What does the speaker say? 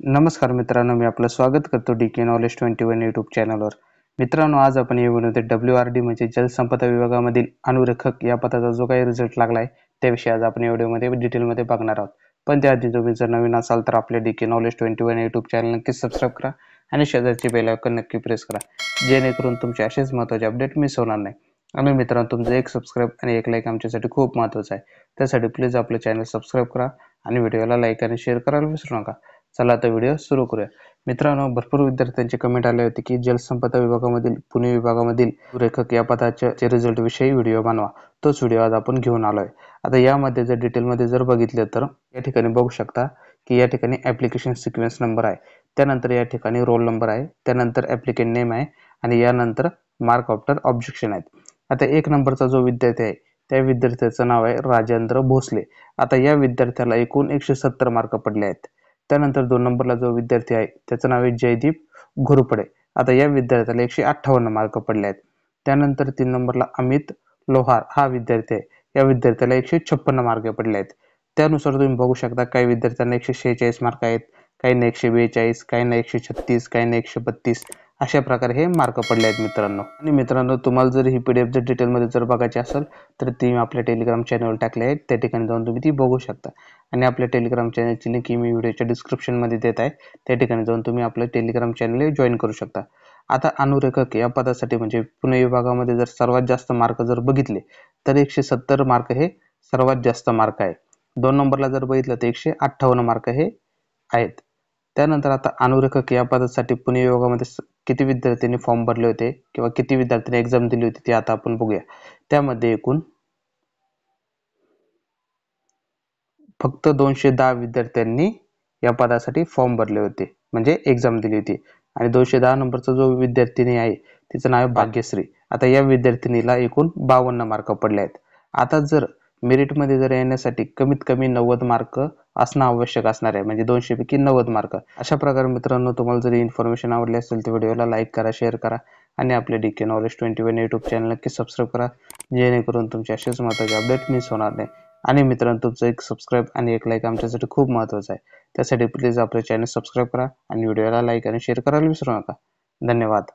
नमस्कार मित्रांनो, मी आपलं स्वागत करतो DK नॉलेज 21 यूट्यूब चॅनलवर। मित्रांनो, आज आपण या व्हिडिओमध्ये WRD म्हणजे जलसंपदा विभागामधील अनुरेखक या पदाचा जो काही रिझल्ट लागला आहे त्याविषयी आज आपण या व्हिडिओमध्ये डिटेलमध्ये बघणार आहोत। पण त्याआधी तुम्ही जर नवीन असाल तर आपल्या DK नॉलेज 21 यूट्यूब चॅनल नक्कीच सबस्क्राईब करा आणि शेजारची बेल आयकॉन नक्की प्रेस करा, जेणेकरून तुमचे असेच महत्त्वाचे अपडेट मिस होणार नाही। आणि मित्रांनो, तुमचं एक सबस्क्राईब आणि एक लाईक आमच्यासाठी खूप महत्त्वाचं आहे, त्यासाठी प्लीज आपलं चॅनल सबस्क्राईब करा आणि व्हिडिओला लाईक आणि शेअर करायला विसरू नका। चला आता व्हिडिओ सुरू करूया। मित्रांनो, भरपूर विद्यार्थ्यांचे कमेंट आले होते की जलसंपदा विभागामधील पुणे विभागामधील लेखक या पदाच्या रिझल्ट विषयी व्हिडिओ बनवा। तोच व्हिडिओ आज आपण घेऊन आलोय। आता यामध्ये जर डिटेलमध्ये जर बघितलं तर या ठिकाणी बघू शकता की या ठिकाणी ॲप्लिकेशन सिक्वेन्स नंबर आहे, त्यानंतर या ठिकाणी रोल नंबर आहे, त्यानंतर ॲप्लिकेंट नेम आहे आणि यानंतर मार्क आफ्टर ऑब्जेक्शन आहेत। आता 1 नंबरचा जो विद्यार्थी आहे त्या विद्यार्थ्याचं नाव आहे राजेंद्र भोसले। आता या विद्यार्थ्याला एकूण 170 मार्क पडले आहेत। त्यानंतर 2 नंबरला जो विद्यार्थी आहे त्याचं नाव आहे जयदीप घोरपडे। आता या विद्यार्थ्याला 158 मार्क पडले आहेत। त्यानंतर 3 नंबरला अमित लोहार हा विद्यार्थी आहे, या विद्यार्थ्याला 156 मार्क पडले आहेत। त्यानुसार तुम्ही बघू शकता काही विद्यार्थ्यांना 146 मार्क आहेत, काहींना 142, काहींना 136, काहींना 132 अशा प्रकारे हे मार्क पडले आहेत मित्रांनो। आणि मित्रांनो, तुम्हाला जर ही PDF जर डिटेलमध्ये जर बघायची असेल तर ती आपल्या टेलिग्राम चॅनलवर टाकली आहे, त्या ठिकाणी जाऊन तुम्ही ती बघू शकता। आणि आपल्या टेलिग्राम चॅनलची लिंक मी व्हिडिओच्या डिस्क्रिप्शनमध्ये देत आहे, त्या ठिकाणी जाऊन तुम्ही आपलं टेलिग्राम चॅनल जॉईन करू शकता। आता अनुरेखक या पदासाठी म्हणजे पुणे विभागामध्ये जर सर्वात जास्त मार्क जर बघितले तर 170 मार्क हे सर्वात जास्त मार्क आहे। 2 नंबरला जर बघितलं तर 158 मार्क हे आहेत। त्यानंतर आता अनुरेखक या पदासाठी पुणे विभागामध्ये किती विद्यार्थ्यांनी फॉर्म भरले होते किंवा किती विद्यार्थ्यांनी एक्झाम दिली होती ते आता आपण बघूया। त्यामध्ये एकूण फक्त 210 विद्यार्थ्यांनी या पदासाठी फॉर्म भरले होते, म्हणजे एक्झाम दिली होती। आणि 210 नंबरचा जो विद्यार्थिनी आहे तिचं नाव आहे भाग्यश्री। आता या विद्यार्थिनीला एकूण 52 मार्क पडले आहेत। आता जर मेरिटमध्ये जर येण्यासाठी कमीत कमी 90 मार्क असणं आवश्यक असणार आहे, म्हणजे 200 पैकी 90 मार्क। अशा प्रकारे मित्रांनो, तुम्हाला जर इन्फॉर्मेशन आवडली असेल तर व्हिडिओला लाईक करा, शेअर करा आणि आपले DK नॉलेज 21 यूट्यूब चॅनल नक्की सबस्क्राईब करा, जेणेकरून तुमचे असेच महत्त्वाचे अपडेट मिस होणार नाही। आणि मित्रांनो, तुमचं एक सबस्क्राईब आणि एक लाईक आमच्यासाठी खूप महत्त्वाचं आहे, त्यासाठी प्लीज आपले चॅनल सबस्क्राईब करा आणि व्हिडिओला लाईक आणि शेअर करायला विसरू नका। धन्यवाद।